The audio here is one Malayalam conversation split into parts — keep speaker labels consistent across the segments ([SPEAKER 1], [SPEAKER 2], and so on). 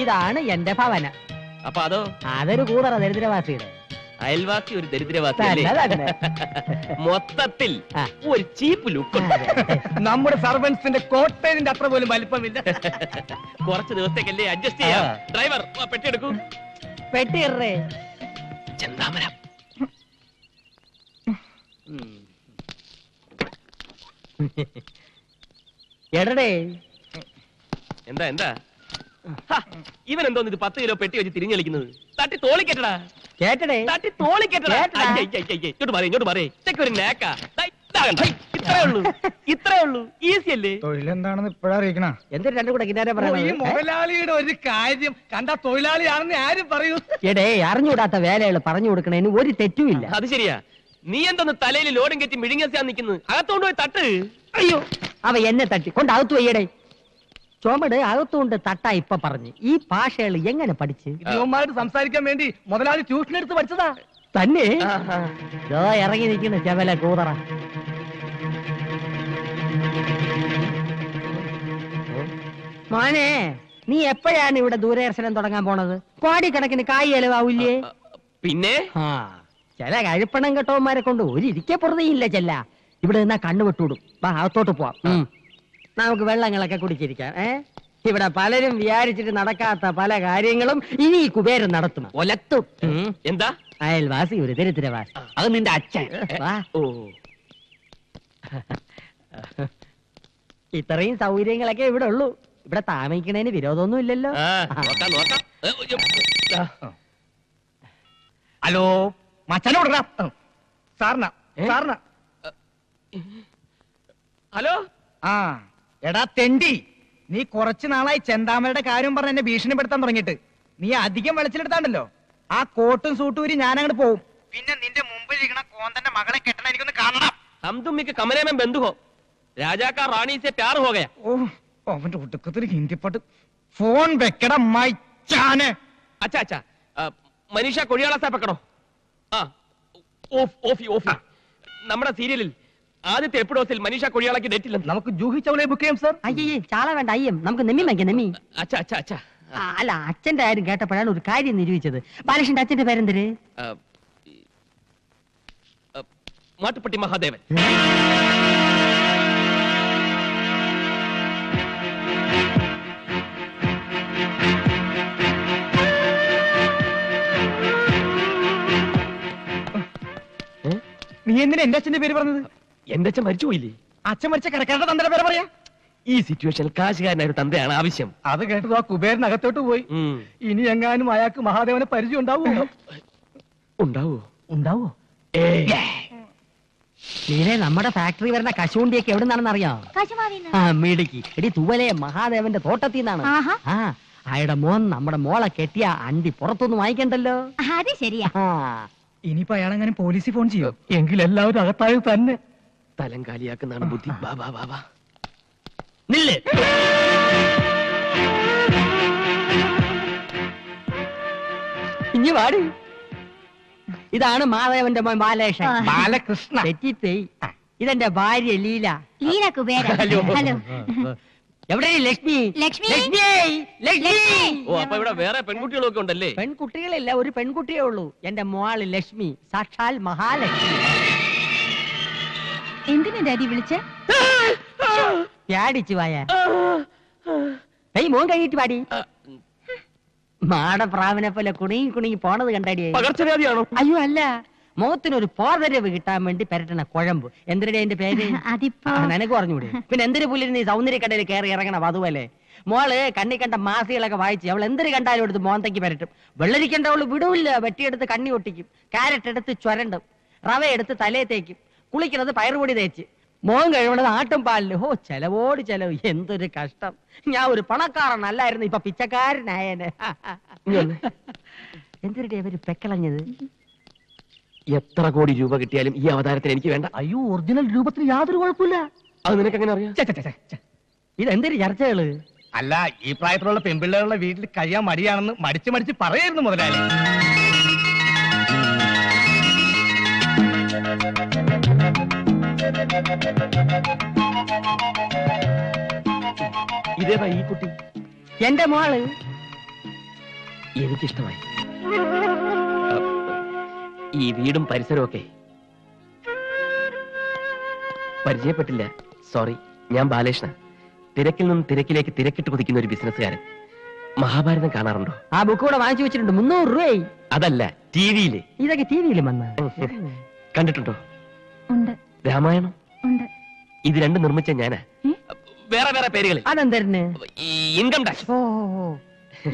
[SPEAKER 1] ഇതാണ് എന്റെ ഭവനം.
[SPEAKER 2] അപ്പൊ അതോ?
[SPEAKER 1] അതൊരു കൂതറ ദരിദ്രവാസിയുടെ.
[SPEAKER 2] അയൽവാസി ഒരു ദരിദ്രവാസി. മൊത്തത്തിൽ ഒരു ചീപ്പ് ലുക്ക്.
[SPEAKER 3] നമ്മുടെ സർവൻസിന്റെ കോട്ടേജിന്റെ അത്ര പോലും വലിപ്പമില്ല.
[SPEAKER 2] കുറച്ച് ദിവസത്തേക്കല്ലേ അഡ്ജസ്റ്റ് ചെയ്യാം. ഡ്രൈവർ പെട്ടി എടുക്കൂ.
[SPEAKER 1] പെട്ടി
[SPEAKER 2] ചെന്താമരം.
[SPEAKER 1] എടേ
[SPEAKER 2] എന്താ എന്താ ഇവൻ എന്തോന്ന് ഇത് 10 കിലോ പെട്ടി വെച്ച് തിരിഞ്ഞു കളിക്കുന്നത്? തട്ടി തോളിക്കെട്ടടാ.
[SPEAKER 1] കേട്ടടേ,
[SPEAKER 2] തട്ടി തോളിക്കെട്ടടാ. ഇങ്ങോട്ട് മാറി, ഇങ്ങോട്ട് മാറി. ഇതൊക്കെ ഒരു നേക്കാ. ഇത്രേ ഉള്ളൂ. ഈസി അല്ലേ?
[SPEAKER 3] തൊഴിലെന്താണെന്ന് ഇപ്പഴാ അറിയിക്കണ.
[SPEAKER 1] എന്തൊരു രണ്ടു കൂടെ കിന്നാരെ
[SPEAKER 3] ഈ മുതലാളിയുടെ ഒരു കാര്യം കണ്ട തൊഴിലാളിയാണെന്ന് ആരും പറയൂ.
[SPEAKER 1] എടേ, അറിഞ്ഞുകൂടാത്ത വേലകൾ പറഞ്ഞു കൊടുക്കണേന് ഒരു തെറ്റുമില്ല.
[SPEAKER 2] അത് ശരിയാ. നീ എന്തോന്ന് തലയിൽ ലോഡും കെറ്റി മിഴുങ്ങിയാ നിൽക്കുന്നത്? അകത്തോണ്ട് പോയി തട്ട്.
[SPEAKER 1] അയ്യോ, അവ എന്നെ തട്ടി കൊണ്ട് അകത്തു വയ്യടേ. ചുമട് അകത്തുകൊണ്ട് തട്ടാ ഇപ്പൊ പറഞ്ഞു. ഈ ഭാഷകൾ എങ്ങനെ പഠിച്ച്?
[SPEAKER 3] ഇവന്മാരോട് സംസാരിക്കാൻ വേണ്ടി മുതലാളി ട്യൂഷൻ എടുത്ത് പഠിച്ചതാ.
[SPEAKER 1] തന്നെ ഇറങ്ങി നിൽക്കുന്ന ചെവല കൂതറ. മോനെ, നീ എപ്പോഴാണ് ഇവിടെ ദൂരദർശനം തുടങ്ങാൻ പോണത്? കോടിക്കണക്കിന് കായ് ചെലവാവില്ലേ?
[SPEAKER 2] പിന്നെ
[SPEAKER 1] ചില കഴിപ്പണം കെട്ടവന്മാരെ കൊണ്ട് ഒരു ഇരിക്കെ പുറത്തേയില്ല. ചെല്ല ഇവിടെ നിന്നാ കണ്ണു വിട്ടുവിടും. വാ, അകത്തോട്ട് പോവാം. നമുക്ക് വെള്ളങ്ങളൊക്കെ കുടിച്ചിരിക്കാം. ഇവിടെ പലരും വിചാരിച്ചിട്ട് നടക്കാത്ത പല കാര്യങ്ങളും ഇനി ഈ കുബേരൻ നടത്തും. ഒലത്തും.
[SPEAKER 2] എന്താ?
[SPEAKER 1] അയൽവാസി ഒരു ദരിദ്രവാസി.
[SPEAKER 2] അത് നിന്റെ അച്ഛൻ.
[SPEAKER 1] ഇത്രയും സൗകര്യങ്ങളൊക്കെ ഇവിടെ ഉള്ളൂ. ഇവിടെ താമസിക്കണേന് വിരോധമൊന്നും ഇല്ലല്ലോ.
[SPEAKER 3] ഹലോ, മച്ചനോട് സാറിന സാറിന.
[SPEAKER 2] ഹലോ.
[SPEAKER 3] ആ എടാ തെണ്ടി, നീ കുറച്ചു നാളായി ചെന്താമരയുടെ കാര്യം പറഞ്ഞ് എന്നെ ഭീഷണിപ്പെടുത്താൻ തുടങ്ങിയിട്ട്. നീ അധികം വെളിച്ചെടുത്താണ്ടല്ലോ, ആ കോട്ടും സൂട്ടും ഊരി ഞാൻ അങ്ങോട്ട് പോവും. പിന്നെ നിന്റെ മുമ്പിൽ ഇരിക്കണ കോന്തന്റെ മകളെ കെട്ടണ എനിക്കൊന്ന് കാണണം.
[SPEAKER 2] हम तुम के कमरे में बंद हो. राजा का रानी से प्यार हो गया.
[SPEAKER 3] അവന്റെ ഒടുക്കത്തിൽ ഹിന്ദി പാട്ട്. ഫോൺ വെക്കട മൈച്ചാനെ.
[SPEAKER 2] अच्छा अच्छा, मनीषा कोड़ियाला साहब पकड़ो. ഓഫി ഓഫി. നമ്മുടെ സീരിയലിൽ ആദ്യത്തെ എപ്പിസോഡിൽ മനീഷ കൊടിയാളയ്ക്ക് ഡേറ്റ് ഇല്ല.
[SPEAKER 3] നമുക്ക് ജൂഹി ചൗളയെ ബുക്ക് ചെയ്യാം സാർ.
[SPEAKER 1] അയ്യേ, ചാള വേണ്ട, അയ്യം. നമുക്ക് നെമ്മി വാങ്ങിക്കാം, നെമ്മി.
[SPEAKER 2] അച്ഛാ അച്ഛാ അച്ഛാ.
[SPEAKER 1] അല്ല, അച്ഛന്റെ കാര്യം കേട്ടപ്പോഴാണ് ഒരു കാര്യം നിരൂപിച്ചത്. ബാലകൃഷ്ണന്റെ അച്ഛന്റെ പേരെന്തര്?
[SPEAKER 2] മാട്ടുപ്പെട്ടി മഹാദേവൻ.
[SPEAKER 3] നീ എന്തിനാ എന്റെ അച്ഛന്റെ പേര് പറഞ്ഞത്?
[SPEAKER 2] എന്റെ അച്ഛൻ മരിച്ചുപോയില്ലേ?
[SPEAKER 3] അച്ഛൻ മരിച്ച കടക്കാരുടെ തന്തയുടെ പേര് പറയാ.
[SPEAKER 2] ഈ സിറ്റുവേഷനിൽ കാശുകാരനായ ഒരു തന്തയാണ് ആവശ്യം.
[SPEAKER 3] അത് കേട്ടത് ആ കുബേരനകത്തോട്ട് പോയി. ഇനി എങ്ങാനും അയാൾക്ക് മഹാദേവനെ പരിചയം ഉണ്ടാവുമോ?
[SPEAKER 2] ഉണ്ടാവോ?
[SPEAKER 3] ഉണ്ടാവോ?
[SPEAKER 1] നീനെ, നമ്മുടെ ഫാക്ടറി വരുന്ന കശുവണ്ടിയൊക്കെ എവിടെ നിന്നാണെന്ന് അറിയാം? മിടുക്കി. എടി, തൂവലെ മഹാദേവന്റെ തോട്ടത്തിൽ നിന്നാണ്. അയാളുടെ മോൻ നമ്മുടെ മോളെ കെട്ടിയ അണ്ടി പുറത്തൊന്നും വാങ്ങിക്കണ്ടല്ലോ.
[SPEAKER 4] അത് ശരിയാ.
[SPEAKER 3] ഇനിയിപ്പോ അയാളെങ്ങനെ പോലീസിൽ ഫോൺ ചെയ്യോ? എങ്കിൽ എല്ലാവരും അകത്തായ തന്നെ.
[SPEAKER 2] തലം കാലിയാക്കുന്നതാണ് ബുദ്ധി.
[SPEAKER 1] നില്ല്. ഇനി വാടി. ഇതാണ് മാധവന്റെ മോൻ ബാലകൃഷ്ണൻ.
[SPEAKER 3] ബാലകൃഷ്ണ.
[SPEAKER 1] തെറ്റിപ്പോയി. ഇതെന്റെ ഭാര്യ ലീല.
[SPEAKER 4] ലീല കുബേര. ഹലോ.
[SPEAKER 1] എവിടെ ലക്ഷ്മി?
[SPEAKER 4] ലക്ഷ്മി.
[SPEAKER 1] ലക്ഷ്മി.
[SPEAKER 2] ഓ, അപ്പൊ ഇവിടെ വേറെ പെൺകുട്ടികളൊക്കെ ഉണ്ടല്ലേ?
[SPEAKER 1] പെൺകുട്ടികളില്ല, ഒരു പെൺകുട്ടിയേ ഉള്ളൂ. എന്റെ മോള് ലക്ഷ്മി, സാക്ഷാൽ മഹാലക്ഷ്മി.
[SPEAKER 4] എന്തിനാ ഡാഡി വിളിച്ചേ?
[SPEAKER 1] പ്യാടിച്ചു വായ. മോൻ കഴിയിട്ട് പാടി. മാടപ്രാവിനെ പോലെ കുണുങ്ങി പോണത് കണ്ടാടിയേ.
[SPEAKER 2] പകർച്ചവ്യാധിയാണോ?
[SPEAKER 1] അയ്യോ അല്ല, മുഖത്തിനൊരു പോർവരവ് കിട്ടാൻ വേണ്ടി പെരട്ടണ കുഴമ്പ്. എന്തിനാ എന്റെ പേര്? നിനക്ക് പറഞ്ഞുകൂടെ? പിന്നെ എന്തൊരു പുല്ലിന് നീ സൗന്ദര്യക്കടയിൽ കയറി ഇറങ്ങണം. അതുപോലെ മോള് കണ്ണി കണ്ട മാസികളൊക്കെ വായിച്ച് അവൾ എന്തൊരു കണ്ടാലും എടുത്ത് മോന്തയ്ക്ക് പരട്ടും. വെള്ളരിക്കണ്ട അവള് വിടൂല്ല. വെട്ടിയെടുത്ത് കണ്ണി ഒട്ടിക്കും, ക്യാരറ്റ് എടുത്ത് ചുരണ്ടും, റവ എടുത്ത് തലയെ തേക്കും, കുളിക്കുന്നത് പയറുപൊടി തേച്ച്, മോൻ കഴിവണത് ആട്ടും പാലില്. ചെലവോട് ചെലവ്. എന്തൊരു കഷ്ടം. ഞാൻ ഒരു പണക്കാരനല്ലായിരുന്നു, ഇപ്പൊ പിച്ചക്കാരനായനെ. എന്തൊരു അവര് പെക്കളഞ്ഞത്.
[SPEAKER 2] എത്ര കോടി രൂപ കിട്ടിയാലും ഈ അവതാരത്തിന് എനിക്ക് വേണ്ട.
[SPEAKER 3] അയ്യോ, ഒറിജിനൽ രൂപത്തിന് യാതൊരു കുഴപ്പമില്ല.
[SPEAKER 2] അത് നിനക്ക് എങ്ങനെ അറിയാം?
[SPEAKER 1] ഇതെന്തൊരു ചർച്ചകള്?
[SPEAKER 3] അല്ല, ഈ പ്രായത്തിലുള്ള പെൺപിള്ളേരുടെ വീട്ടിൽ കഴിയാൻ മടിയാണെന്ന് മടിച്ച് പറയായിരുന്നു മുതലാളി.
[SPEAKER 2] ഇതേതാ ഈ കുട്ടി?
[SPEAKER 1] എന്റെ മോള്.
[SPEAKER 2] എനിക്കിഷ്ടമായി. ഈ വീടും പരിസരവും ഒക്കെ പരിചയപ്പെട്ടില്ല. സോറി, ഞാൻ ബാലകൃഷ്ണൻ. തിരക്കിൽ നിന്നും തിരക്കിലേക്ക് തിരക്കിട്ട് കുതിക്കുന്ന ഒരു ബിസിനസ്സുകാരൻ. മഹാഭാരതം കാണാറുണ്ടോ?
[SPEAKER 1] ആ ബുക്ക് കൂടെ വാങ്ങിച്ചു വെച്ചിട്ടുണ്ട്. 300 രൂപയായി.
[SPEAKER 2] അതല്ല, ടിവിയില്.
[SPEAKER 1] ഇതൊക്കെ ടിവിയിലും വന്ന
[SPEAKER 2] കണ്ടിട്ടുണ്ടോ?
[SPEAKER 4] ഉണ്ട്.
[SPEAKER 2] രാമായണം.
[SPEAKER 4] ഉണ്ട്.
[SPEAKER 2] ഇത് രണ്ടും നിർമ്മിച്ച ഞാനാ. വേറെ വേറെ പേരുകളിൽ.
[SPEAKER 1] അതെന്തരന്?
[SPEAKER 2] Income tax.
[SPEAKER 1] ഓ,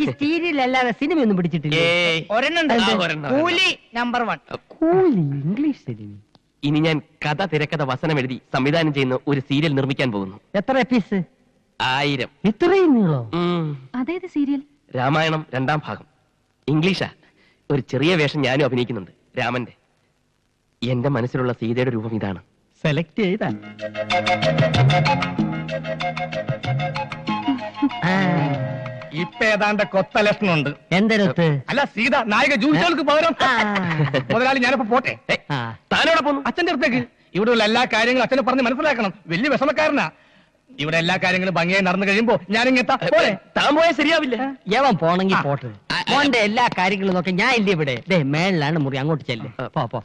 [SPEAKER 1] ഈ സീരിയലല്ലാതെ സിനിമയൊന്നും പിടിച്ചിട്ടില്ല.
[SPEAKER 3] കൂലി നമ്പർ 1.
[SPEAKER 1] കൂലി ഇംഗ്ലീഷ് സിനിമ.
[SPEAKER 2] ഇനി ഞാൻ കഥ, തിരക്കഥ, വസനം എഴുതി സംവിധാനം ചെയ്യുന്ന ഒരു സീരിയൽ നിർമ്മിക്കാൻ പോകുന്നു.
[SPEAKER 1] എത്ര എപ്പീസ്?
[SPEAKER 2] 1000.
[SPEAKER 1] ഇത്രയും നീളോ?
[SPEAKER 4] അതേത് സീരിയൽ?
[SPEAKER 2] രാമായണം 2ാം ഭാഗം. ഇംഗ്ലീഷാ. ഒരു ചെറിയ വേഷം ഞാനും അഭിനയിക്കുന്നുണ്ട്, രാമന്റെ. എന്റെ മനസ്സിലുള്ള സീതയുടെ രൂപം ഇതാണ്.
[SPEAKER 1] സെലക്ട് ചെയ്താ?
[SPEAKER 3] ഇപ്പൊ ഏതാണ്ട് കൊത്ത ലക്ഷണമുണ്ട്.
[SPEAKER 1] എന്തരത്ത്?
[SPEAKER 3] അല്ല, സീത നായിക ജൂലികൾക്ക് പകരം. മുതലാളി, ഞാനിപ്പോ പോട്ടെ.
[SPEAKER 2] താനോടെ പോന്നു?
[SPEAKER 3] അച്ഛന്റെ അടുത്തേക്ക്. ഇവിടെയുള്ള എല്ലാ കാര്യങ്ങളും അച്ഛനെ പറഞ്ഞ് മനസ്സിലാക്കണം. വലിയ വിഷമക്കാരനാ. ഇവിടെ എല്ലാ കാര്യങ്ങളും ഭംഗിയായി നടന്നു കഴിയുമ്പോ ഞാനിങ്ങെത്താം.
[SPEAKER 2] താൻ പോയാൽ ശരിയാവില്ല.
[SPEAKER 1] യവൻ പോണെങ്കിൽ പോട്ടെ. മോന്റെ എല്ലാ കാര്യങ്ങളും നോക്കി ഞാൻ ഇല്ല ഇവിടെ. ദേ മേളിലാണ് മുറി, അങ്ങോട്ട് ചെല്ല്. പോ.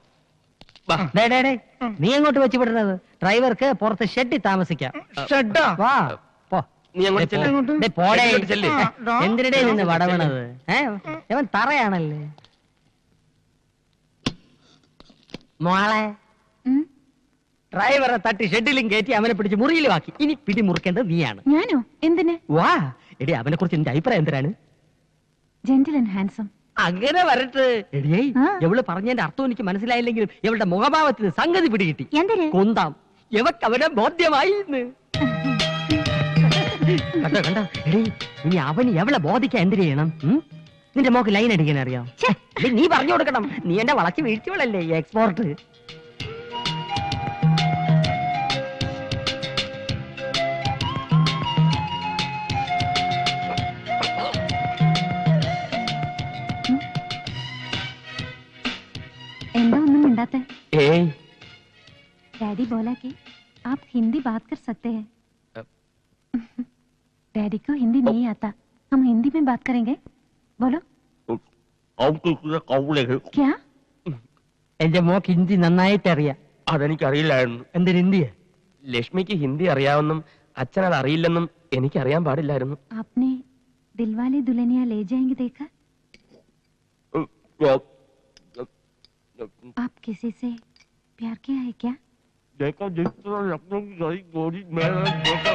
[SPEAKER 1] നീ അങ്ങോട്ട് വെച്ച് വിടുന്നത്? ഡ്രൈവർക്ക് പുറത്ത് ഷെഡിൽ താമസിക്കാം. വാ, പോ.
[SPEAKER 2] നീ അങ്ങോട്ട് ചെല്ല്.
[SPEAKER 1] ദേ പോടേ.
[SPEAKER 2] ഇങ്ങോട്ട് ചെല്ല്.
[SPEAKER 1] എന്തിനിടെ നിന്ന് വടവണത്? ഇവൻ തറയാണല്ലേ. മോളെ, ഡ്രൈവറെ തട്ടി ഷെഡിലും കയറ്റി അവനെ പിടിച്ച് മുറിയിലും ആക്കി. ഇനി പിടി മുറിക്കേണ്ടത് നീയാണ്.
[SPEAKER 4] ഞാനോ? എന്തിന്?
[SPEAKER 1] വാ എടി, അവനെ കുറിച്ച് എന്റെ അഭിപ്രായം എന്തിനാണ്?
[SPEAKER 4] Gentle and handsome.
[SPEAKER 1] അങ്ങനെ വരട്ടെ. എടിയേ, എവള് പറഞ്ഞതിന്റെ അർത്ഥം എനിക്ക് മനസ്സിലായില്ലെങ്കിലും ഇവളുടെ മുഖഭാവത്തിന് സംഗതി പിടികിട്ടി.
[SPEAKER 4] എന്തിന്?
[SPEAKER 1] കൊന്താം. എവക്ക് അവനെ ബോധ്യമായി. കണ്ടോ കണ്ടോ? എടീ, ഇനി അവന് എവളെ ബോധിക്കാൻ എന്തിനു ചെയ്യണം? നിന്റെ മോക്ക് ലൈൻ അടിക്കാൻ അറിയാം? നീ പറഞ്ഞു കൊടുക്കണം. നീ എന്റെ വളച്ച് വീഴ്ചകളല്ലേ എക്സ്പോർട്ട്.
[SPEAKER 4] എന്താ ഒന്നും മിണ്ടാത്തെ?
[SPEAKER 2] ഏയ്,
[SPEAKER 4] डैडी बोला कि आप हिंदी बात कर सकते हैं. डैडी को हिंदी नहीं आता. हम हिंदी में बात करेंगे. बोलो. क्या?
[SPEAKER 1] എന്റെ മോക്ക് ഹിന്ദി നന്നായിട്ട് അറിയാം.
[SPEAKER 2] അതെനിക്കറിയില്ലായിരുന്നു.
[SPEAKER 1] എന്തിന് ഹിന്ദിയാ?
[SPEAKER 2] ലക്ഷ്മിക്ക് ഹിന്ദി അറിയാമെന്നും അച്ഛൻ അത് അറിയില്ലെന്നും എനിക്കറിയാൻ പാടില്ലായിരുന്നു.
[SPEAKER 4] आपने दिलवाले दुल्हनिया ले जाएंगे देखा? आप किसी से प्यार किया है क्या?
[SPEAKER 2] देखा लखनऊ की गई गोरी मेरा देखा.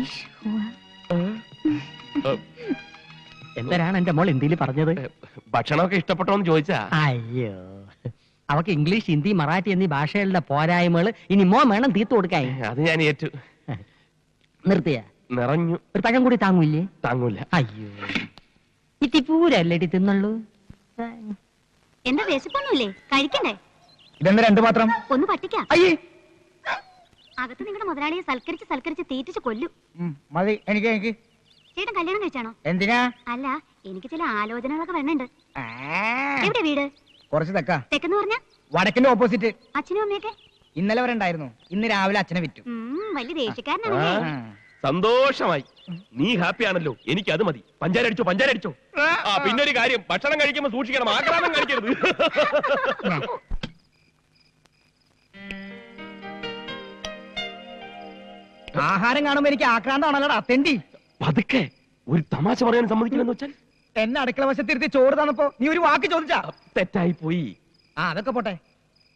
[SPEAKER 4] इश्क हुआ.
[SPEAKER 1] എന്തരാണ് എന്റെ മോൾ ഹിന്ദിയിൽ പറഞ്ഞത്?
[SPEAKER 2] ഭക്ഷണമൊക്കെ ഇഷ്ടപ്പെട്ടോന്ന് ചോദിച്ചാ.
[SPEAKER 1] അയ്യോ, അവക്ക് ഇംഗ്ലീഷ്, ഹിന്ദി, മറാഠി എന്നീ ഭാഷകളുടെ പോരായ്മകൾ ഇനി മോൻ വേണം തീർത്തു കൊടുക്കാൻ.
[SPEAKER 2] അത് ഞാൻ ഏറ്റു.
[SPEAKER 1] നിർത്തിയ?
[SPEAKER 2] നിറഞ്ഞു.
[SPEAKER 1] ഒരു പഴം കൂടി താങ്ങൂല്ലേ?
[SPEAKER 2] താങ്ങൂല.
[SPEAKER 1] അയ്യോ, ഇത്തിപ്പൂരല്ലേടി തിന്നുള്ളൂ.
[SPEAKER 4] എന്താ വിശപ്പൊന്നുമില്ലേ? കഴിക്കണ്ടേ?
[SPEAKER 3] ഇതെന്താ 2 മാത്രം?
[SPEAKER 4] ഒന്ന് പട്ടിക്കാം.
[SPEAKER 3] അയ്യേ,
[SPEAKER 4] അകത്ത് നിങ്ങളുടെ മുതലാളിയെ സൽക്കരിച്ച് തീറ്റിച്ച് കൊല്ലും.
[SPEAKER 3] മതി. എനിക്ക്
[SPEAKER 4] ചേട്ടൻ കല്യാണം കഴിച്ചാണോ?
[SPEAKER 3] എന്തിനാ?
[SPEAKER 4] അല്ല, എനിക്ക് ചില ആലോചനകളൊക്കെ വരണുണ്ട്. എവിടെ വീട്?
[SPEAKER 3] കുറച്ച്
[SPEAKER 4] തെക്കെന്ന് പറഞ്ഞ
[SPEAKER 3] വടക്കിന്റെ ഓപ്പോസിറ്റ്.
[SPEAKER 4] അച്ഛനും അമ്മയൊക്കെ
[SPEAKER 3] ഇന്നലെ വരെ ഉണ്ടായിരുന്നു. ഇന്ന് രാവിലെ അച്ഛനെ വിറ്റു.
[SPEAKER 4] വലിയ ദേഷ്യക്കാരനാണല്ലേ.
[SPEAKER 2] സന്തോഷമായി. നീ ഹാപ്പി ആണല്ലോ, എനിക്ക് അത് മതി. പഞ്ചാര അടിച്ചോ. പിന്നെ ഒരു കാര്യം, ഭക്ഷണം കഴിക്കുമ്പോ സൂക്ഷിക്കണം, ആക്രാമം കഴിക്കരുത്.
[SPEAKER 3] ആഹാരം കാണുമ്പോ എനിക്ക് ആക്രാന്താണല്ലോടാ തെണ്ടി.
[SPEAKER 2] പതുക്കെ, ഒരു തമാശ പറയാൻ സമ്മതിക്കില്ലെന്ന് വെച്ചാൽ.
[SPEAKER 3] എന്നെ അടുക്കള വശത്തിരുത്തി ചോറ് തന്നപ്പോ നീ ഒരു വാക്ക് ചോദിച്ചാ?
[SPEAKER 2] തെറ്റായി പോയി.
[SPEAKER 3] അതൊക്കെ പോട്ടെ.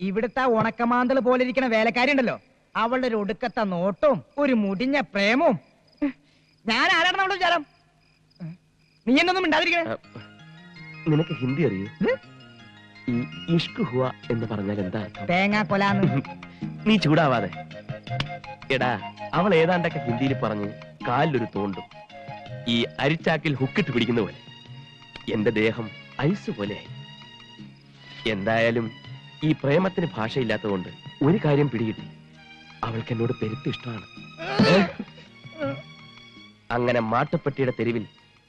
[SPEAKER 3] ഇവിടുത്തെ ഉണക്കമാന്തള് പോലെ ഇരിക്കണ വേലക്കാരി ഉണ്ടല്ലോ, അവളുടെ ഒരു ഒടുക്കത്തെ നോട്ടവും ഒരു മുടിഞ്ഞ പ്രേമവും. ഞാൻ ആരാണെന്ന് അവളുടെ വിചാരം? നീ എന്നൊന്നും മിണ്ടാതിരിക്കണേ.
[SPEAKER 2] നിനക്ക് ഹിന്ദി അറിയൂ? ഈ ഇഷ്ക് ഹുവ എന്ന് പറഞ്ഞാൽ എന്താ?
[SPEAKER 3] തേങ്ങാ കൊലാന്ന്.
[SPEAKER 2] നീ ചൂടാവാതെ. എടാ, അവൾ ഏതാണ്ടൊക്കെ ഹിന്ദിയിൽ പറഞ്ഞ് കാലിലൊരു തോണ്ടും. ഈ അരിച്ചാക്കിൽ ഹുക്കിട്ട് പിടിക്കുന്ന പോലെ എന്റെ ദേഹം ഐസ് പോലെയായി. എന്തായാലും ഈ പ്രേമത്തിന് ഭാഷയില്ലാത്തതുകൊണ്ട് ഒരു കാര്യം പിടികിട്ടി, അവൾക്ക് എന്നോട് പെരുത്ത് ഇഷ്ടമാണ്. അങ്ങനെ മാട്ടുപ്പെട്ടിയുടെ തെരുവിൽ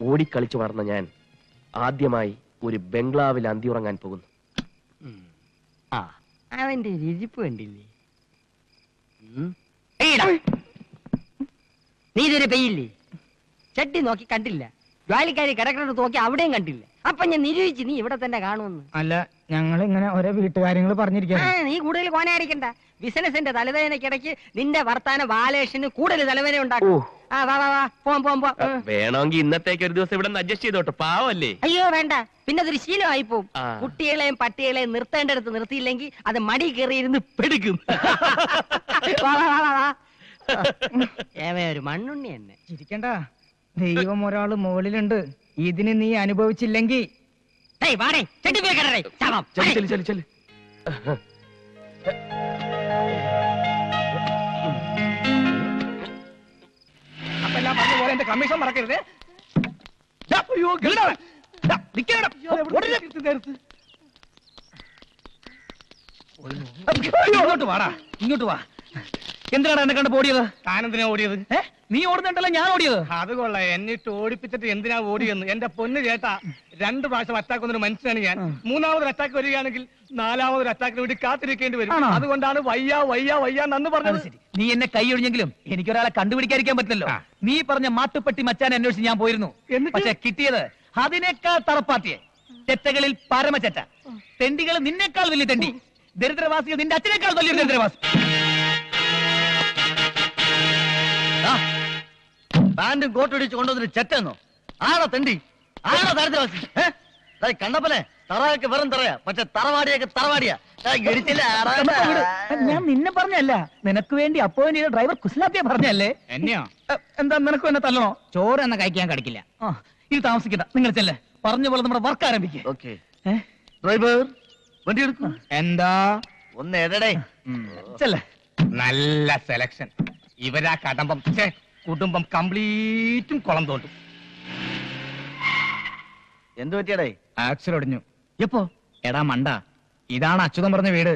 [SPEAKER 2] ഓടിക്കളിച്ചു വളർന്ന ഞാൻ ആദ്യമായി ഒരു ബംഗ്ലാവിൽ അന്തിയുറങ്ങാൻ പോകുന്നു.
[SPEAKER 1] ആ അവന്റെ രുചിപ്പ് കണ്ടില്ലേ? നീ ഇതുവരെ പെയ്യില്ലേ? ചട്ടി നോക്കി കണ്ടില്ല, ജോലിക്കാരി കിടക്കുന്നത് നോക്കി അവിടെയും കണ്ടില്ല. അപ്പൊ ഞാൻ നിരൂപിച്ച് നീ ഇവിടെ തന്നെ കാണുമെന്ന്.
[SPEAKER 3] അല്ല, ഞങ്ങൾ ഇങ്ങനെ ഓരോ വീട്ടുകാര്യങ്ങൾ പറഞ്ഞിരിക്കാണ്.
[SPEAKER 1] നീ കൂടുതൽ കോനായിരിക്കണ്ട. ബിസിനസിന്റെ തലവേദനക്കിടയ്ക്ക് നിന്റെ വർത്താന ബാലേഷന് കൂടുതൽ തലവേദന ഉണ്ടാക്കും. ആ വാ വാ വാ, പോം.
[SPEAKER 2] വേണമെങ്കിൽ ഇന്നത്തേക്ക് ഒരു ദിവസം ഇവിടെ അഡ്ജസ്റ്റ് ചെയ്തോട്ടെ, പാവല്ലേ?
[SPEAKER 1] അയ്യോ വേണ്ട, പിന്നെ അതൊരു ശീലമായി പോവും. കുട്ടികളെയും പട്ടികളെയും നിർത്തേണ്ടടുത്ത് നിർത്തിയില്ലെങ്കിൽ അത് മടി കയറിയിരുന്ന് പെടുക്കും. ഒരു മണ്ണുണ്ണി തന്നെ.
[SPEAKER 3] ചിരിക്കണ്ട, ദൈവം ഒരാള് മുകളിലുണ്ട്. ഇതിന് നീ അനുഭവിച്ചില്ലെങ്കിൽ എന്റെ കമ്മീഷൻ മറക്കരുത്. ഇങ്ങോട്ട് വാടാ, ഇങ്ങോട്ട് വാ. എന്തിനാണ് എന്നെ കണ്ട് ഓടിയത്?
[SPEAKER 5] താനെന്തിനാ ഓടിയത്?
[SPEAKER 3] നീ ഓടുന്നുണ്ടല്ലോ, ഞാൻ ഓടിയത്.
[SPEAKER 5] അത് കൊള്ളാം, എന്നിട്ട് ഓടിപ്പിച്ചിട്ട് എന്തിനാ ഓടിയെന്ന്. എന്റെ പൊന്ന് ചേട്ടാ, 2 പ്രാവശ്യം അറ്റാക്ക് വന്നൊരു മനുഷ്യനാണ് ഞാൻ. 3ാമതൊരു അറ്റാക്ക് വരികയാണെങ്കിൽ 4ാമതൊരു അറ്റാക്കിന് വേണ്ടി കാത്തിരിക്കേണ്ടി വരും. അതുകൊണ്ടാണ് വയ്യ നന്ന് പറഞ്ഞത്.
[SPEAKER 3] നീ എന്നെ കൈ ഒഴിഞ്ഞെങ്കിലും എനിക്കൊരാളെ കണ്ടുപിടിക്കാതിരിക്കാൻ പറ്റില്ലല്ലോ. നീ പറഞ്ഞ മാട്ടുപ്പെട്ടി മച്ചാൻ അന്വേഷിച്ച് ഞാൻ പോയിരുന്നു. പക്ഷെ കിട്ടിയത് അതിനേക്കാൾ തറപ്പാത്തിയെ. ചെറ്റകളിൽ പരമചെറ്റ. തെണ്ടികൾ നിന്നേക്കാൾ വലിയ തെണ്ടി. ദരിദ്രവാസികൾ നിന്റെ അച്ഛനേക്കാൾ വലിയ ദരിദ്രവാസി.
[SPEAKER 6] പാന്റും കോട്ടും ഇടിച്ച് കൊണ്ടുവന്നിട്ട് ചെറ്റെന്നോ? ആണോ തെണ്ടി? ആണോ ദരിദ്രവാസി? കണ്ടപ്പനെ തറയൊക്കെ വെറും തറയാ, പക്ഷെ തറവാടിയൊക്കെ തറവാടിയാ.
[SPEAKER 3] ഞാൻ നിന്നെ പറഞ്ഞല്ല, നിനക്ക് വേണ്ടി അപ്പോയിന്റ് ചെയ്ത ഡ്രൈവർ കുസ്ലാപ്പിയെ പറഞ്ഞല്ലേ.
[SPEAKER 5] എന്നെയോ?
[SPEAKER 3] എന്താ നിനക്കും എന്നെ തല്ലണോ? ചോറ് എന്നെ കഴിക്കാൻ കടിക്കില്ല. ഇത് താമസിക്കണ്ട, നിങ്ങൾ ചെല്ലേ. പറഞ്ഞ പോലെ നമ്മുടെ വർക്ക് ആരംഭിക്കും.
[SPEAKER 6] ഡ്രൈവർ വണ്ടി എടുക്കും.
[SPEAKER 3] എന്താ
[SPEAKER 6] ഒന്ന് എടടേ.
[SPEAKER 3] ചെല്ലേ.
[SPEAKER 5] നല്ല സെലക്ഷൻ. ഇവരാ കടമ്പം കുടുംബം കംപ്ലീറ്റും കുളം തോണ്ടും.
[SPEAKER 6] എന്ത് പറ്റിയടേ?
[SPEAKER 3] ആക്സിൽ ഒടിഞ്ഞു. എപ്പോ? എടാ മണ്ട, ഇതാണ് അച്യുതം പറഞ്ഞ വീട്.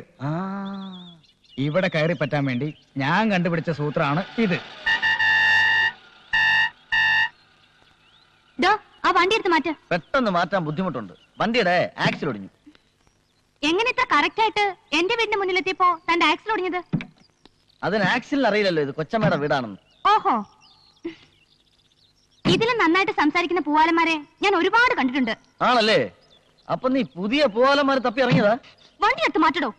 [SPEAKER 3] ഇവിടെ കയറി പറ്റാൻ വേണ്ടി ഞാൻ കണ്ടുപിടിച്ച സൂത്രമാണ് ഇത്.
[SPEAKER 4] ആ വണ്ടി എടുത്ത് മാറ്റ.
[SPEAKER 6] പെട്ടെന്ന് മാറ്റാൻ ബുദ്ധിമുട്ടുണ്ട്. വണ്ടിയുടെ ആക്സിൽ ഒടിഞ്ഞു.
[SPEAKER 4] എങ്ങനെ ഇത്ര കറക്റ്റ് ആയിട്ട് എന്റെ വീടിന്റെ മുന്നിലെത്തിയപ്പോ തന്റെ ആക്സിൽ ഒടിഞ്ഞത്?
[SPEAKER 6] അതിന് ആക്സിലിന് അറിയില്ലല്ലോ ഇത് കൊച്ചമ്മയുടെ വീടാണെന്ന്.
[SPEAKER 4] ഓഹോ, ഇതിലും നന്നായിട്ട് സംസാരിക്കുന്ന പൂവാലന്മാരെ ഞാൻ ഒരുപാട് കണ്ടിട്ടുണ്ട്.
[SPEAKER 6] ആണല്ലേ? അപ്പൊ നീ പുതിയ പൂവാലന്മാരെ തപ്പി ഇറങ്ങിയതാ?
[SPEAKER 4] വണ്ടി എടുത്ത് മാറ്റടോ.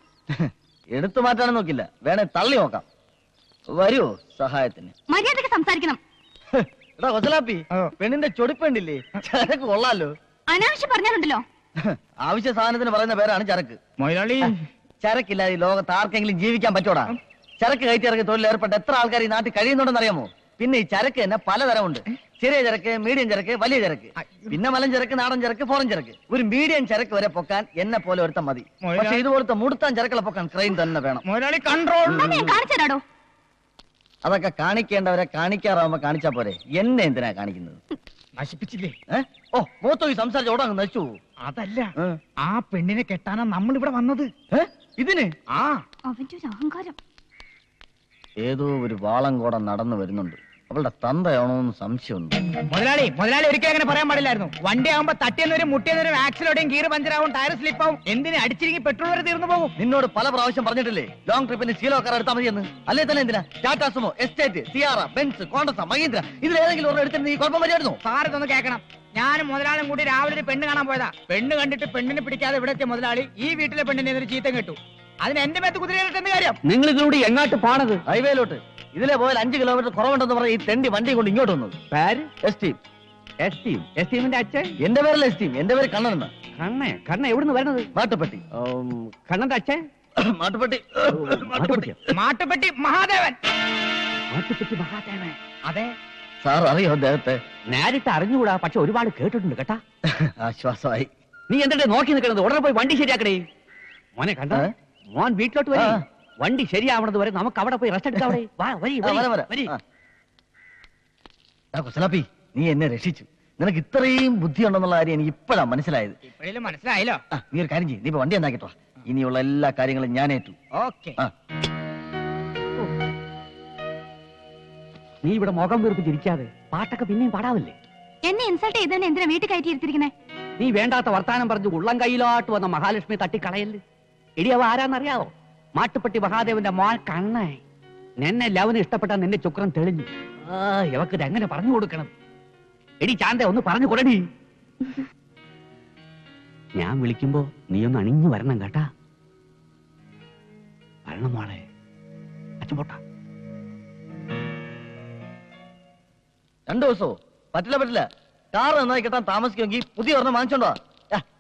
[SPEAKER 6] എടുത്തു മാറ്റാനും നോക്കില്ല, വേണേ തള്ളി നോക്കാം. വരുവോ സഹായത്തിന്?
[SPEAKER 4] മര്യാദക്ക് സംസാരിക്കണം.
[SPEAKER 6] എടാ കൊച്ചലാപ്പി, പെണ്ണിന്റെ ചൊടിപ്പേണ്ടില്ലേ? ചരക്ക് കൊള്ളാലോ.
[SPEAKER 4] അനാവശ്യം പറഞ്ഞാലുണ്ടല്ലോ.
[SPEAKER 6] ആവശ്യ സാധനത്തിന് പറയുന്ന പേരാണ് ചരക്ക്.
[SPEAKER 3] മൊയ്ലാളി,
[SPEAKER 6] ചരക്കില്ലാതെ ഈ ലോകത്ത് ആർക്കെങ്കിലും ജീവിക്കാൻ പറ്റൂടാ? ചരക്ക് കയറ്റി ഇറക്കി തൊഴിൽ ഏർപ്പെട്ട എത്ര ആൾക്കാർ ഈ നാട്ടിൽ കഴിയുന്നുണ്ടെന്ന് അറിയാമോ? പിന്നെ ഈ ചരക്ക് തന്നെ പലതരമുണ്ട്. ചെറിയ ചരക്ക്, മീഡിയം ചരക്ക്, വലിയ ചരക്ക്, പിന്നെ മലം ചരക്ക്, നാടൻ ചരക്ക്, ഫോറൻ ചരക്ക്. ഒരു മീഡിയം ചരക്ക് വരെ പൊക്കാൻ എന്നെ പോലെ ഒരുത്തം മതി. പക്ഷെ ഇതുപോലത്തെ മുടുത്താൻ ചരക്കുള്ള പൊക്കാൻ ക്രെയിൻ തന്നെ വേണം.
[SPEAKER 4] കാണിച്ചോ?
[SPEAKER 6] അതൊക്കെ കാണിക്കേണ്ടവരെ കാണിക്കാറാവുമ്പോ കാണിച്ചാ പോരെ. എന്നെ എന്തിനാ കാണിക്കുന്നത്?
[SPEAKER 3] നശിപ്പിച്ചില്ലേ?
[SPEAKER 6] ഓ മൂത്തോ ഈ സംസാരിച്ച് ഓടാ നശിച്ചു.
[SPEAKER 3] അതല്ല, ആ പെണ്ണിനെ കെട്ടാനാ നമ്മൾ ഇവിടെ വന്നത്.
[SPEAKER 6] ഇതിന്
[SPEAKER 4] അവന്റെ ഒരു അഹങ്കാരം.
[SPEAKER 6] ഏതോ ഒരു വാളങ്കോടം നടന്നു വരുന്നുണ്ട്. അവളുടെ തന്തയാണോന്ന് സംശയമുണ്ട്.
[SPEAKER 3] മുതലാളി ഒരിക്കലും അങ്ങനെ പറയാൻ പാടില്ലായിരുന്നു. വണ്ടി ആവുമ്പോ തട്ടിയെന്നവരും മുട്ടിയെന്നവരും ആക്സിലോടെയും ഗീർ പഞ്ചറാവും, ടയർ സ്ലിപ്പാവും. എന്തിന് അടിച്ചിരിക്കും പെട്രോൾ വരെ തീർന്നു പോകും.
[SPEAKER 6] നിന്നോട് പല പ്രാവശ്യം പറഞ്ഞിട്ടില്ലേ ലോങ് ട്രിപ്പിന് ശീലോ കാർ എടുത്താൽ മതിയെന്ന്? അല്ലേ തന്നെ എന്തിനാ Tata Sumo, Estate, Sierra, Benz, Contessa, Mahindra ഇതിലേതെങ്കിലും ഒരെണ്ണം എടുത്തിട്ട് നീ കുഴപ്പം വരികയായിരുന്നു?
[SPEAKER 3] സാറ് ഇതൊന്ന് കേൾക്കണം. ഞാനും മുതലാളും കൂടി രാവിലെ ഒരു പെണ്ണ് കാണാൻ പോയതാ. പെണ്ണ് കണ്ടിട്ട് പെണ്ണിനെ പിടിക്കാതെ ഇവിടെ എത്തിയ മുതലാളി ഈ വീട്ടിലെ പെണ്ണിനെ ഒരു ചീത്തം കേട്ടു. അതിന് എന്റെ മേത്ത് കുതിരയിട്ടെന്ന് കാര്യം.
[SPEAKER 6] നിങ്ങൾ ഇതിലൂടെ എങ്ങോട്ട് പോണത്? ഹൈവേയിലോട്ട്. ഇതിലെ പോയാൽ 5 കിലോമീറ്റർ കുറവുണ്ടെന്ന് പറഞ്ഞ ഈ തെണ്ടി വണ്ടി കൊണ്ട് ഇങ്ങോട്ട് വന്നത്.
[SPEAKER 1] എസ്റ്റീമിന്റെ അച്ഛൻ?
[SPEAKER 6] എന്റെ പേരല്ല എസ്റ്റീം, എന്റെ പേര് കണ്ണൻ.
[SPEAKER 1] കണ്ണ എവിടുന്ന് വരുന്നത്?
[SPEAKER 6] മാട്ടുപ്പെട്ടി.
[SPEAKER 1] കണ്ണന്റെ അച്ഛൻ?
[SPEAKER 6] മാട്ടുപ്പെട്ടി
[SPEAKER 3] മഹാദേവൻ.
[SPEAKER 1] അതെ
[SPEAKER 6] സാർ അറിയോ അദ്ദേഹത്തെ?
[SPEAKER 1] നേരിട്ട് അറിഞ്ഞുകൂടാ, പക്ഷെ ഒരുപാട് കേട്ടിട്ടുണ്ട് കേട്ടാ.
[SPEAKER 6] ആശ്വാസമായി.
[SPEAKER 1] നീ എന്തിട്ട് നോക്കി നിൽക്കുന്നത്? ഉടനെ പോയി വണ്ടി ശരിയാക്കണേ. മോനെ കണ്ട മോൻ വീട്ടിലോട്ട് വരി. വണ്ടി ശരിയാവണത് വരെ നമുക്ക് അവിടെ പോയി റെസ്റ്റ് എടുക്കാം.
[SPEAKER 6] കുസലാപ്പി, നീ എന്നെ രക്ഷിച്ചു. നിനക്ക് ഇത്രയും ബുദ്ധിയുണ്ടെന്നുള്ള കാര്യം എനിക്ക് ഇപ്പോഴാ മനസ്സിലായത്.
[SPEAKER 3] മനസ്സിലായല്ലോ.
[SPEAKER 6] നീ ഒരു കാര്യം ചെയ്യും, നീ ഇപ്പൊ വണ്ടി എന്നാക്കിട്ടോ. ഇനിയുള്ള എല്ലാ കാര്യങ്ങളും ഞാൻ ഏറ്റു.
[SPEAKER 3] ഓക്കെ.
[SPEAKER 7] നീ ഇവിടെ മുഖം വീർപ്പിച്ചിരിക്കാതെ പാട്ടൊക്കെ പിന്നെയും പാടാവില്ലേ?
[SPEAKER 4] എന്നെ ഇൻസൾട്ട് ചെയ്തന്നെ എന്തിനാ വീട്ടിൽ കയറ്റി ഇരുത്തിരിക്കുന്നേ?
[SPEAKER 7] നീ വേണ്ടാത്ത വർത്താനം പറഞ്ഞു ഉള്ളം കയ്യിലോട്ട് വന്ന മഹാലക്ഷ്മി തട്ടിക്കളയല്ലേ. എടി അവ ആരാന്നറിയാവോ? മാട്ടുപ്പെട്ടി മഹാദേവന്റെ മോൻ കണ്ണേ. നിന്നെ ലവന് ഇഷ്ടപ്പെട്ട നിന്റെ ചുക്രം തെളിഞ്ഞു. ഇവക്ക് ഇതെങ്ങനെ പറഞ്ഞു കൊടുക്കണം? എടി ചാന്ത ഒന്ന് പറഞ്ഞു കൊടുടി. ഞാൻ വിളിക്കുമ്പോ നീ ഒന്ന് അണിഞ്ഞു വരണം കേട്ടാ. വരണം മോളെ. അച്ഛൻ പോട്ടാ.
[SPEAKER 6] 2 ദിവസമോ? പറ്റില്ല. കാർ നന്നായി കിട്ടാൻ താമസിക്കുമെങ്കിൽ പുതിയ ഒരെണ്ണം വാങ്ങിച്ചോണ്ടോ.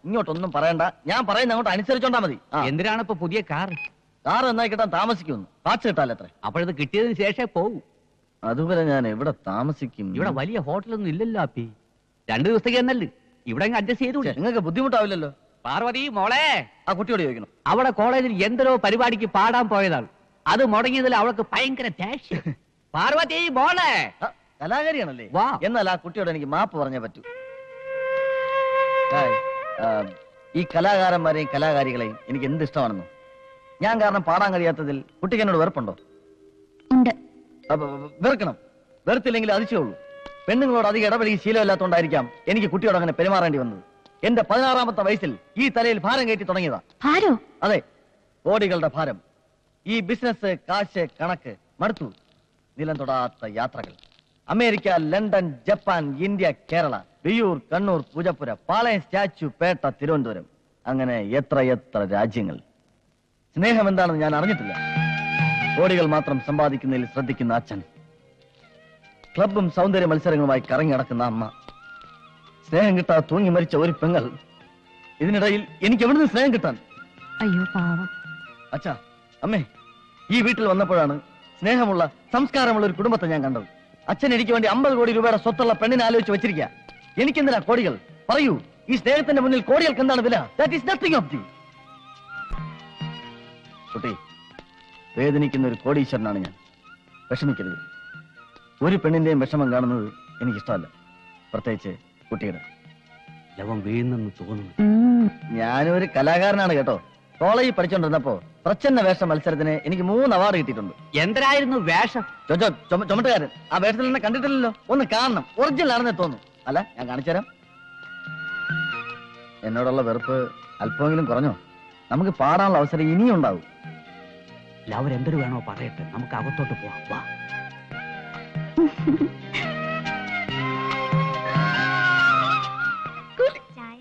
[SPEAKER 6] ഇങ്ങോട്ടൊന്നും പറയണ്ട, ഞാൻ പറയുന്ന അങ്ങോട്ട് അനുസരിച്ചോണ്ടാ മതി.
[SPEAKER 7] എന്തിനാണ് ഇപ്പൊ പുതിയ കാർ?
[SPEAKER 6] കാർ നന്നായി കിട്ടാൻ താമസിക്കുമെന്ന്. കാച്ച് കിട്ടാലേ അത്ര.
[SPEAKER 7] അപ്പോഴത് കിട്ടിയതിന് ശേഷേ പോകൂ.
[SPEAKER 6] അതുവരെ ഞാൻ എവിടെ താമസിക്കും?
[SPEAKER 7] ഇവിടെ വലിയ ഹോട്ടലൊന്നും ഇല്ലല്ലോ അപ്പി. 2 ദിവസത്തേക്ക് എന്നല്ലേ ഇവിടെ അഡ്ജസ്റ്റ് ചെയ്തു.
[SPEAKER 6] നിങ്ങൾക്ക് ബുദ്ധിമുട്ടാവില്ലല്ലോ.
[SPEAKER 7] പാർവതി മോളെ,
[SPEAKER 6] ആ കുട്ടിയോട് ചോദിക്കണം.
[SPEAKER 7] അവിടെ കോളേജിൽ എന്തോ പരിപാടിക്ക് പാടാൻ പോയതാണ്. അത് മുടങ്ങിയതിൽ അവൾക്ക് ഭയങ്കര ദേഷ്യം. പാർവതി മോളെ.
[SPEAKER 6] കലാകാരിയാണല്ലേ?
[SPEAKER 7] വാ.
[SPEAKER 6] എന്നാൽ ആ കുട്ടിയോട് എനിക്ക് മാപ്പ് പറഞ്ഞേ പറ്റൂ. ഈ കലാകാരന്മാരെയും കലാകാരികളെയും എനിക്ക് എന്ത് ഇഷ്ടമാണെന്നോ. ഞാൻ കാരണം പാടാൻ കഴിയാത്തതിൽ കുട്ടിക്ക് എന്നോട് വെറുപ്പുണ്ടോ?
[SPEAKER 4] ഉണ്ട്.
[SPEAKER 6] വെറുക്കണം. വെറുത്തില്ലെങ്കിൽ അതിശയുള്ളൂ. പെണ്ണുങ്ങളോട് അധികം ഇടപെടി ശീലമില്ലാത്തതുകൊണ്ടായിരിക്കാം എനിക്ക് കുട്ടിയോട് അങ്ങനെ പെരുമാറേണ്ടി വന്നത്. എന്റെ 16ാമത്തെ വയസ്സിൽ ഈ തലയിൽ ഭാരം കയറ്റി തുടങ്ങിയതാ.
[SPEAKER 4] ഭാരോ?
[SPEAKER 6] അതെ, കോടികളുടെ ഭാരം. ഈ ബിസിനസ്, കാശ്, കണക്ക് മടുത്തു. നിലം തൊടാത്ത യാത്രകൾ. America, London, Japan, India, Kerala, Viyyur, Kannur, Poojappura, Palayam, Statue, Pettah, Thiruvananthapuram, അങ്ങനെ എത്ര രാജ്യങ്ങൾ. സ്നേഹം എന്താണെന്ന് ഞാൻ അറിഞ്ഞിട്ടില്ല. കോടികൾ മാത്രം സമ്പാദിക്കുന്നതിൽ ശ്രദ്ധിക്കുന്ന അച്ഛൻ, ക്ലബും സൗന്ദര്യ മത്സരങ്ങളുമായി കറങ്ങി നടക്കുന്ന അമ്മ, സ്നേഹം കിട്ടാതെ തൂങ്ങി മരിച്ച ഒരു പെങ്ങൾ. ഇതിനിടയിൽ എനിക്ക് എവിടുന്ന് സ്നേഹം കിട്ടാൻ?
[SPEAKER 4] അയ്യോ പാവം.
[SPEAKER 6] അച്ഛാ, അമ്മേ, ഈ വീട്ടിൽ വന്നപ്പോഴാണ് സ്നേഹമുള്ള, സംസ്കാരമുള്ള ഒരു കുടുംബത്തെ ഞാൻ കണ്ടത്. അച്ഛൻ എനിക്ക് വേണ്ടി 50 കോടി രൂപയുടെ സ്വത്തുള്ള പെണ്ണിനെ ആലോചിച്ച് വെച്ചിരിക്കുക. എനിക്കെന്തിനാ കോടികൾ? പറയൂ, ഈ സ്നേഹത്തിന്റെ മുന്നിൽ കോടികൾക്ക് എന്താണ് വില? That is nothing of the. കുട്ടി, വേദനിക്കുന്ന ഒരു കോടീശ്വരനാണ് ഞാൻ. വിഷമിക്കരുത്. ഒരു പെണ്ണിന്റെയും വിഷമം കാണുന്നത് എനിക്കിഷ്ടമല്ല, പ്രത്യേകിച്ച് കുട്ടിയുടെ.
[SPEAKER 7] ലവൻ വീഴുന്നെന്ന് തോന്നുന്നു.
[SPEAKER 6] ഞാനൊരു കലാകാരനാണ് കേട്ടോ. കോളേജിൽ പഠിച്ചോണ്ടിരുന്നപ്പോ പ്രച്ഛന്ന വേഷ മത്സരത്തിന് എനിക്ക് 3 അവാർഡ് കിട്ടിയിട്ടുണ്ട്.
[SPEAKER 7] എന്തരായിരുന്നു വേഷം?
[SPEAKER 6] ചുമട്ടുകാരൻ. ആ വേഷത്തിൽ എന്നെ കണ്ടിട്ടില്ലല്ലോ. ഒന്ന് കാണണം, ഒറിജിനൽ ആണെന്നേ തോന്നുന്നു. അല്ല, ഞാൻ കാണിച്ചു തരാം. എന്നോടുള്ള വെറുപ്പ് അല്പമെങ്കിലും കുറഞ്ഞോ? നമുക്ക് പാടാനുള്ള അവസരം ഇനിയും ഉണ്ടാവും.
[SPEAKER 7] ലവർ എന്തൊരു വേണോ പറയട്ടെ, നമുക്ക് അകത്തോട്ട് പോവാം. വാ.
[SPEAKER 4] ചായ.